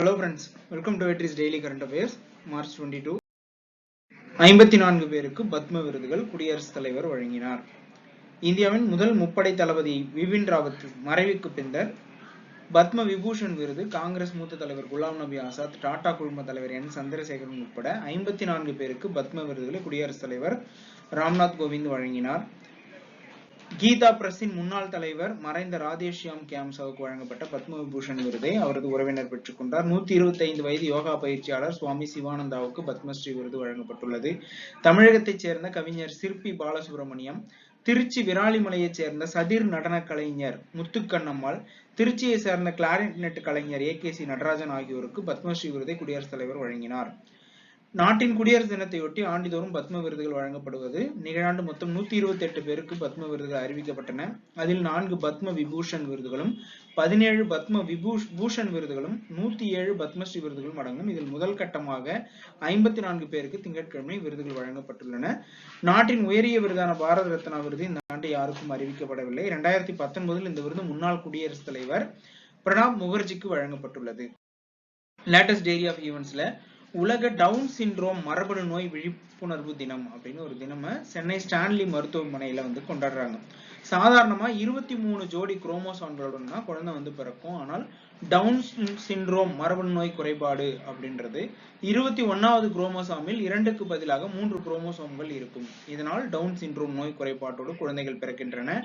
Hello friends, welcome to Vetrii's Daily Current Affairs, March 22. 54 பேருக்கு பத்ம விருதுகள் குடியரசுத் தலைவர் வழங்கினார். இந்தியாவின் முதல் முப்படை தளபதி பிபின் ராவத் மறைவுக்கு பின்னர் பத்ம விபூஷன் விருது காங்கிரஸ் மூத்த தலைவர் குலாம் நபி ஆசாத், டாடா குழும தலைவர் என் சந்திரசேகரன் உட்பட 54 பேருக்கு பத்ம விருதுகளை குடியரசுத் தலைவர் ராம்நாத் கோவிந்த் வழங்கினார். கீதா பிரஸின் முன்னாள் தலைவர் மறைந்த ராதேஷ்யாம் கேம்சாவுக்கு வழங்கப்பட்ட பத்ம விபூஷன் விருதை அவரது உறவினர் பெற்றுக் கொண்டார். 125 வயது யோகா பயிற்சியாளர் சுவாமி சிவானந்தாவுக்கு பத்மஸ்ரீ விருது வழங்கப்பட்டுள்ளது. தமிழகத்தைச் சேர்ந்த கவிஞர் சிற்பி பாலசுப்ரமணியம், திருச்சி விராலிமலையைச் சேர்ந்த சதிர் நடன கலைஞர் முத்துக்கண்ணம்மாள், திருச்சியை சேர்ந்த கிளாரினெட் கலைஞர் AKC நடராஜன் ஆகியோருக்கு பத்மஸ்ரீ விருதை குடியரசுத் தலைவர் வழங்கினார். நாட்டின் குடியரசு தினத்தையொட்டி ஆண்டுதோறும் பத்ம விருதுகள் வழங்கப்படுவது. நிகழாண்டு மொத்தம் 128 பேருக்கு பத்ம விருதுகள் அறிவிக்கப்பட்டன. அதில் 4 பத்ம விபூஷன் விருதுகளும் 17 பத்ம பூஷன் விருதுகளும் 107 பத்மஸ்ரீ விருதுகளும் அடங்கும். இதில் முதல் கட்டமாக 54 பேருக்கு திங்கட்கிழமை விருதுகள் வழங்கப்பட்டுள்ளன. நாட்டின் உயரிய விருதான பாரத ரத்னா விருது இந்த ஆண்டு யாருக்கும் அறிவிக்கப்படவில்லை. 2019 இந்த விருது முன்னாள் குடியரசுத் தலைவர் பிரணாப் முகர்ஜிக்கு வழங்கப்பட்டுள்ளது. லேட்டஸ்ட் டேரி ஆஃப் ஈவென்ட்ஸ்ல உலக டவுன் சிண்ட்ரோம் மரபணு நோய் விழிப்புணர்வு தினம் அப்படின்னு ஒரு தினம சென்னை ஸ்டான்லி மருத்துவமனையில கொண்டாடுறாங்க. சாதாரணமா 23 ஜோடி குரோமோசோம்களுடன் தான் குழந்தை பிறக்கும். ஆனால் டவுன் சிண்ட்ரோம் மரபணு நோய் குறைபாடு அப்படின்றது 21வது குரோமோசோமில் 2க்கு பதிலாக 3 குரோமோசோம்கள் இருக்கும். இதனால் டவுன் சிண்ட்ரோம் நோய் குறைபாட்டோடு குழந்தைகள் பிறக்கின்றன.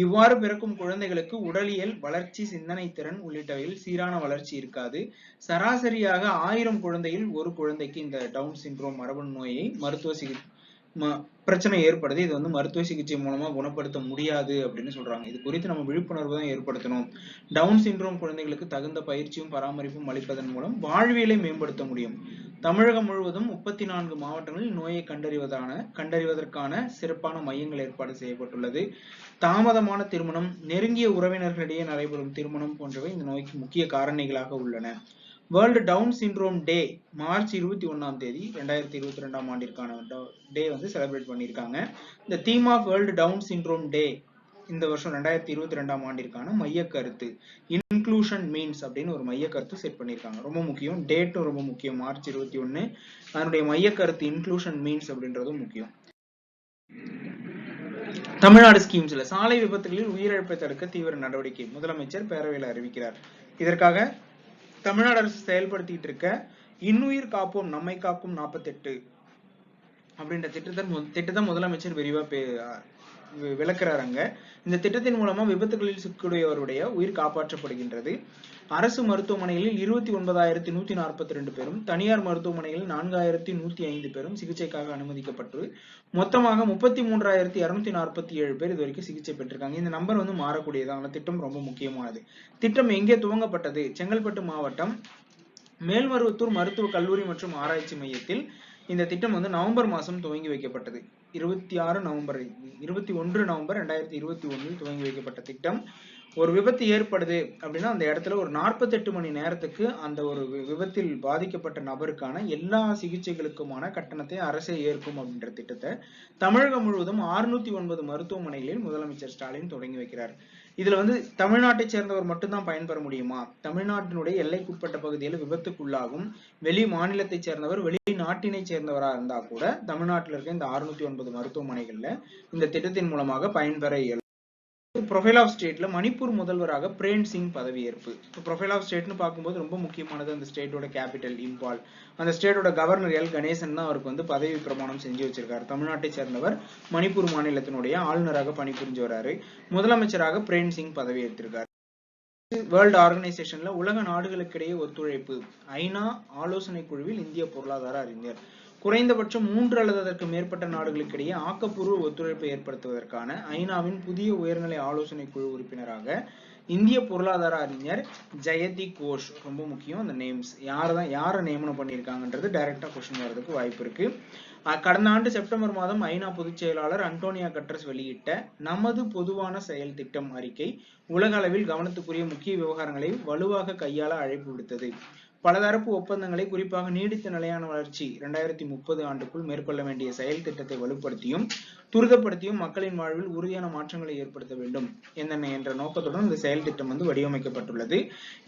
இவ்வாறு பிறக்கும் குழந்தைகளுக்கு உடலியல், வளர்ச்சி, சிந்தனை திறன் உள்ளிட்டவையில் சீரான வளர்ச்சி இருக்காது. சராசரியாக 1000 குழந்தையில் ஒரு குழந்தைக்கு இந்த டவுன் சிண்ட்ரோம் மரபணு நோயை பிரச்சனை ஏற்படுது. இது மருத்துவ சிகிச்சை மூலமா குணப்படுத்த முடியாது அப்படின்னு சொல்றாங்க. இது குறித்து நம்ம விழிப்புணர்வு தான் ஏற்படுத்தணும். டவுன் சிண்ட்ரோம் குழந்தைகளுக்கு தகுந்த பயிற்சியும் பராமரிப்பும் அளிப்பதன் மூலம் வாழ்வியலை மேம்படுத்த முடியும். தமிழகம் முழுவதும் 34 மாவட்டங்களில் நோயை கண்டறிவதற்கான சிறப்பான மையங்கள் ஏற்பாடு செய்யப்பட்டுள்ளது. தாமதமான திருமணம், நெருங்கிய உறவினர்களிடையே நடைபெறும் திருமணம் போன்றவை இந்த நோய்க்கு முக்கிய காரணிகளாக உள்ளன. World Down syndrome day March 21ஆம் தேதி 2022ஆம் ஆண்டிற்கான டே செலிப்ரேட் பண்ணியிருக்காங்க. இந்த theme of world Down syndrome day இந்த வருஷம் 2022ஆம் ஆண்டிற்கான மைய கருத்து இன்க்ளூஷன் மீன்ஸ் அப்படின்னு ஒரு மைய கருத்து செட் பண்ணியிருக்காங்க. ரொம்ப முக்கியம், டேட்டும் ரொம்ப முக்கியம். மார்ச் 21 அதனுடைய மைய கருத்து இன்க்ளூஷன் மீன்ஸ் அப்படின்றதும் முக்கியம். தமிழ்நாடு ஸ்கீம்ஸ்ல சாலை விபத்துகளில் உயிரிழப்பை தடுக்க தீவிர நடவடிக்கை முதலமைச்சர் பேரவையில் அறிவிக்கிறார். இதற்காக தமிழ்நாடு அரசு செயல்படுத்திட்டு இருக்க இன்னுயிர் காப்போம் நம்மை காக்கும் 48 அப்படின்ற திட்டத்தை முதலமைச்சர் விரிவா விளக்குறாங்க. இந்த திட்டத்தின் மூலமா விபத்துகளில் சிக்கியுடையவருடைய உயிர் காப்பாற்றப்படுகின்றது. அரசு மருத்துவமனைகளில் 29,142 பேரும், தனியார் மருத்துவமனைகளில் 4,105 பேரும் சிகிச்சைக்காக அனுமதிக்கப்பட்டு மொத்தமாக 33,247 பேர் இது வரைக்கும் சிகிச்சை பெற்றிருக்காங்க. இந்த நம்பர் மாறக்கூடியது. திட்டம் ரொம்ப முக்கியமானது. திட்டம் எங்கே துவங்கப்பட்டது? செங்கல்பட்டு மாவட்டம் மேல்மருவத்தூர் மருத்துவ கல்லூரி மற்றும் ஆராய்ச்சி மையத்தில் இந்த திட்டம் நவம்பர் மாதம் துவங்கி வைக்கப்பட்டது. 21 நவம்பர் 2021 துவங்கி வைக்கப்பட்ட திட்டம். ஒரு விபத்து ஏற்படுது அப்படின்னா அந்த இடத்துல ஒரு 48 மணி நேரத்துக்கு அந்த ஒரு விபத்தில் பாதிக்கப்பட்ட நபருக்கான எல்லா சிகிச்சைகளுக்குமான கட்டணத்தை அரசே ஏற்கும் அப்படின்ற திட்டத்தை தமிழகம் முழுவதும் 609 மருத்துவமனைகளில் முதலமைச்சர் ஸ்டாலின் தொடங்கி வைக்கிறார். இதுல தமிழ்நாட்டை சேர்ந்தவர் மட்டும்தான் பயன்பெற முடியுமா? தமிழ்நாட்டினுடைய எல்லைக்குட்பட்ட பகுதியில் விபத்துக்குள்ளாகும் வெளி மாநிலத்தை சேர்ந்தவர், வெளிநாட்டினை சேர்ந்தவரா இருந்தா கூட தமிழ்நாட்டில் இருக்க இந்த 609 மருத்துவமனைகள்ல இந்த திட்டத்தின் மூலமாக பயன்பெற இயலும். ப்ரொஃபைல் ஆஃப் ஸ்டேட்ல மணிப்பூர் முதல்வராக பிரேம் சிங் பதவியேற்பு. ப்ரொஃபைல் ஆஃப் ஸ்டேட்னு பார்க்கும்போது ரொம்ப முக்கியமானது அந்த ஸ்டேட்டோட கேபிட்டல் இம்பால். அந்த ஸ்டேட்டோட கவர்னர் எல் கணேசன் தான் அவருக்கு பதவி பிரமாணம் செஞ்சு வச்சிருக்காரு. தமிழ்நாட்டை சேர்ந்தவர், மணிப்பூர் மாநிலத்தினுடைய ஆளுநராக பணிபுரிஞ்சு வராரு. முதலமைச்சராக பிரேம் சிங் பதவி ஏற்றிருக்காரு. வேர்ல்டு ஆர்கனைசேஷன்ல உலக நாடுகளுக்கிடையே ஒத்துழைப்பு. ஐநா ஆலோசனை குழுவில் இந்திய பொருளாதார அறிஞர். குறைந்தபட்சம் 3 அல்லது அதற்கு மேற்பட்ட நாடுகளுக்கிடையே ஆக்கப்பூர்வ ஒத்துழைப்பை ஏற்படுத்துவதற்கான ஐநாவின் புதிய உயர்நிலை ஆலோசனை குழு உறுப்பினராக இந்திய பொருளாதார அறிஞர் ஜெயதி கோஷ். ரொம்ப முக்கியம் அந்த நேம்ஸ். யாரை நியமனம் பண்ணியிருக்காங்கன்றது டைரக்டா கொஸ்டின் வர்றதுக்கு வாய்ப்பு இருக்கு. கடந்த ஆண்டு செப்டம்பர் மாதம் ஐநா பொதுச் செயலாளர் அன்டோனியா கட்டர்ஸ் வெளியிட்ட நமது பொதுவான செயல் திட்டம் அறிக்கை உலக அளவில் கவனத்துக்குரிய முக்கிய விவகாரங்களை வலுவாக கையாள அழைப்பு விடுத்தது. பலதரப்பு ஒப்பந்தங்களை குறிப்பாக நீடித்த நிலையான வளர்ச்சி 2030 ஆண்டுக்குள் மேற்கொள்ள வேண்டிய செயல் திட்டத்தை வலுப்படுத்தியும் துரிதப்படுத்தியும் மக்களின் வாழ்வில் உறுதியான மாற்றங்களை ஏற்படுத்த வேண்டும் என்ற நோக்கத்துடன் இந்த செயல் திட்டம் வடிவமைக்கப்பட்டுள்ளது.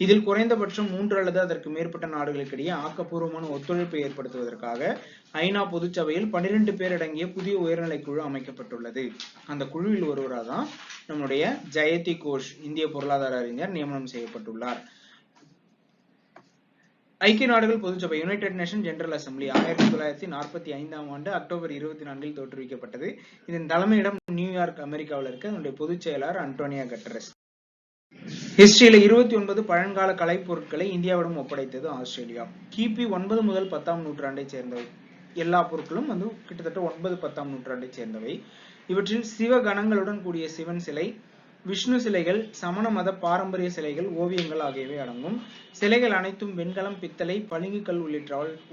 இதில் குறைந்தபட்சம் 3 அல்லது அதற்கு மேற்பட்ட நாடுகளுக்கிடையே ஆக்கப்பூர்வமான ஒத்துழைப்பை ஏற்படுத்துவதற்காக ஐநா பொதுச்சபையில் 12 பேர் அடங்கிய புதிய உயர்நிலை குழு அமைக்கப்பட்டுள்ளது. அந்த குழுவில் ஒருவராக தான் நம்முடைய ஜெயதி கோஷ் இந்திய பொருளாதார அறிஞர் நியமனம் செய்யப்பட்டுள்ளார். ஐக்கிய நாடுகள் பொதுச்சபை யுனைடெட் நேஷன் ஜெனரல் அசம்பிளி 1945 ஆண்டு அக்டோபர் 24 தோற்றுவிக்கப்பட்டது. இதன் தலைமையிடம் நியூயார்க், அமெரிக்காவில் இருக்க அதனுடைய பொதுச் செயலாளர் அன்டோனியோ கட்டரஸ். ஹிஸ்டரியில 29 பழங்கால கலைப்பொருட்களை இந்தியாவிடம் ஒப்படைத்தது ஆஸ்திரேலியா. கிபி 9 முதல் 10ஆம் நூற்றாண்டை சேர்ந்தவை. எல்லா பொருட்களும் கிட்டத்தட்ட 9-10ஆம் நூற்றாண்டை சேர்ந்தவை. இவற்றில் சிவகணங்களுடன் கூடிய சிவன் சிலை, விஷ்ணு சிலைகள், சமண மத பாரம்பரிய சிலைகள், ஓவியங்கள் ஆகியவை அடங்கும். சிலைகள் அனைத்தும் வெண்கலம், பித்தளை, பளிங்குக்கல்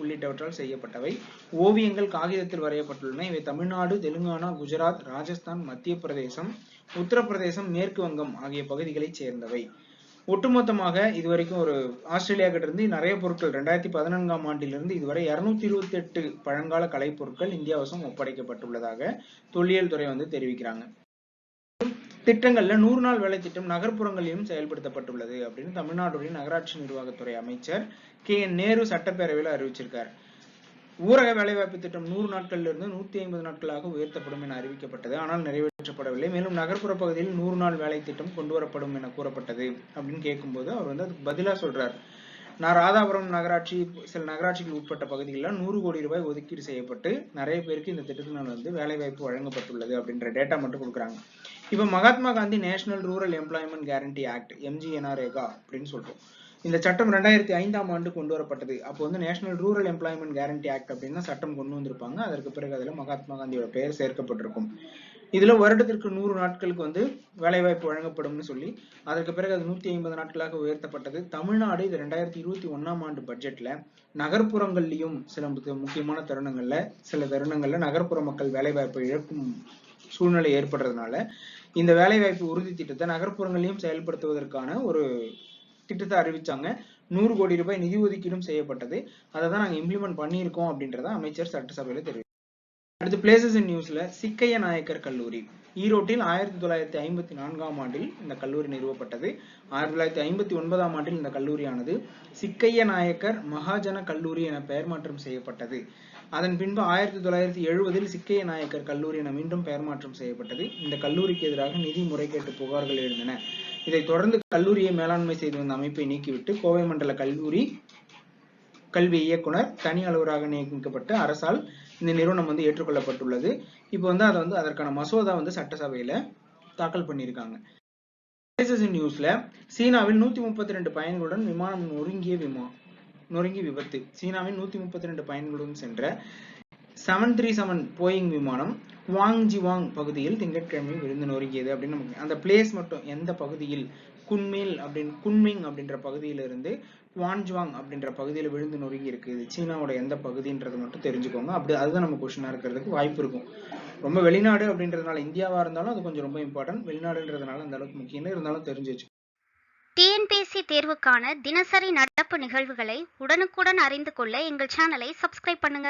உள்ளிட்டவற்றால் செய்யப்பட்டவை. ஓவியங்கள் காகிதத்தில் வரையப்பட்டுள்ளன. இவை தமிழ்நாடு, தெலுங்கானா, குஜராத், ராஜஸ்தான், மத்திய பிரதேசம், உத்தரப்பிரதேசம், மேற்கு வங்கம் ஆகிய பகுதிகளைச் சேர்ந்தவை. ஒட்டுமொத்தமாக இதுவரைக்கும் ஒரு ஆஸ்திரேலியா கிட்ட இருந்து நிறைய பொருட்கள் 2014ஆம் ஆண்டிலிருந்து இதுவரை 228 பழங்கால கலைப் பொருட்கள் இந்தியாவசம் ஒப்படைக்கப்பட்டுள்ளதாக தொல்லியல் துறை தெரிவிக்கிறாங்க. திட்டங்கள்ல 100 நாள் வேலை திட்டம் நகர்ப்புறங்களிலும் செயல்படுத்தப்பட்டுள்ளது அப்படின்னு தமிழ்நாடுடைய நகராட்சி நிர்வாகத்துறை அமைச்சர் KN நேரு சட்டப்பேரவையில் அறிவிச்சிருக்கார். ஊரக வேலைவாய்ப்பு திட்டம் 100 நாட்களில் இருந்து 150 நாட்களாக உயர்த்தப்படும் என அறிவிக்கப்பட்டது. ஆனால் நிறைவேற்றப்படவில்லை. மேலும் நகர்ப்புற பகுதியில் 100 நாள் வேலை திட்டம் கொண்டு வரப்படும் என கூறப்பட்டது அப்படின்னு கேட்கும்போது அவர் அதுக்கு பதிலா சொல்றார், நான் ராதாபுரம் நகராட்சி, சில நகராட்சிகள் உட்பட்ட பகுதிகளில் 100 கோடி ரூபாய் ஒதுக்கீடு செய்யப்பட்டு நிறைய பேருக்கு இந்த திட்டத்தினால் வேலை வாய்ப்பு வழங்கப்பட்டுள்ளது அப்படின்ற டேட்டா மட்டும் கொடுக்குறாங்க. இப்ப Mahatma Gandhi national rural employment guarantee act MGNREGA அப்படின்னு சொல்றோம். இந்த சட்டம் 2005ஆம் ஆண்டு கொண்டு வரப்பட்டது. அப்போ national rural employment guarantee act அப்படின்னு சட்டம் கொண்டு வந்திருப்பாங்க. அதற்கு பிறகு அதுல மகாத்மா காந்தியோட பெயர் சேர்க்கப்பட்டிருக்கும். இதுல வருடத்திற்கு 100 நாட்களுக்கு வேலைவாய்ப்பு வழங்கப்படும்னு சொல்லி அதற்கு பிறகு அது 150 நாட்களாக உயர்த்தப்பட்டது. தமிழ்நாடு இது 2021ஆம் ஆண்டு பட்ஜெட்ல நகர்ப்புறங்கள்லயும் சில முக்கியமான தருணங்கள்ல நகர்ப்புற மக்கள் வேலைவாய்ப்பை இழக்கும் சூழ்நிலை ஏற்படுறதுனால இந்த வேலைவாய்ப்பு உறுதி திட்டத்தை நகர்ப்புறங்களையும் செயல்படுத்துவதற்கான ஒரு திட்டத்தை அறிவிச்சாங்க. 100 கோடி ரூபாய் நிதி ஒதுக்கீடும் செய்யப்பட்டது. அதை தான் நாங்க இம்ப்ளிமெண்ட் பண்ணியிருக்கோம் அப்படின்றத அமைச்சர் சட்டசபையில தெரிவித்தார். அடுத்து பிளேசஸ் இன் நியூஸ்ல சிக்கைய நாயக்கர் கல்லூரி ஈரோட்டில் 1954ஆம் ஆண்டில் இந்த கல்லூரி நிறுவப்பட்டது. 1959ஆம் ஆண்டில் இந்த கல்லூரியானது சிக்கைய நாயக்கர் மகாஜன கல்லூரி என பெயர் மாற்றம் செய்யப்பட்டது. அதன் பின்பு 1970இல் சிக்கைய நாயக்கர் கல்லூரி என மீண்டும் பெயர் மாற்றம் செய்யப்பட்டது. இந்த கல்லூரிக்கு எதிராக நிதி முறைகேட்டு புகார்கள் எழுந்தன. இதைத் தொடர்ந்து கல்லூரியை மேலாண்மை செய்து வந்த அமைப்பை நீக்கிவிட்டு கோவை மண்டல கல்வி இயக்குனர் தனி அலுவலராக நியமிக்கப்பட்டு அரசால் இந்த நிறுவனம் ஏற்றுக்கொள்ளப்பட்டுள்ளது. இப்போ அதற்கான மசோதா சட்டசபையில தாக்கல் பண்ணியிருக்காங்க. நியூஸ்ல சீனாவில் 132 பயணிகளுடன் விமானம் நொறுங்கி விபத்து. சீனாவில் 132 பயணிகளுடன் சென்ற 737 போயிங் விமானம் குவாங்ஜிவாங் பகுதியில் திங்கட்கிழமை விழுந்து நொறுங்கியது அப்படின்னு அந்த பிளேஸ் மட்டும் எந்த பகுதியில் குன்மிங் அப்படின்ற பகுதியிலிருந்து குவான்ஜுவாங் அப்படின்ற பகுதியில் விழுந்து நொறுங்கி இருக்கு. சீனாவோட எந்த பகுதின்றது மட்டும் தெரிஞ்சுக்கோங்க. அதுதான் நம்ம கொஸ்டினா இருக்கிறதுக்கு வாய்ப்பு இருக்கும். ரொம்ப வெளிநாடு அப்படின்றதுனால இந்தியாவா இருந்தாலும் அது கொஞ்சம் ரொம்ப இம்பார்ட்டன்ட். வெளிநாடுன்றதுனால அந்த அளவுக்கு முக்கியம் இருந்தாலும் தெரிஞ்சு வச்சு. TNPSC தேர்வுக்கான தினசரி நடப்பு நிகழ்வுகளை உடனுக்குடன் அறிந்து கொள்ள எங்கள் சேனலை சப்ஸ்கிரைப் பண்ணுங்க.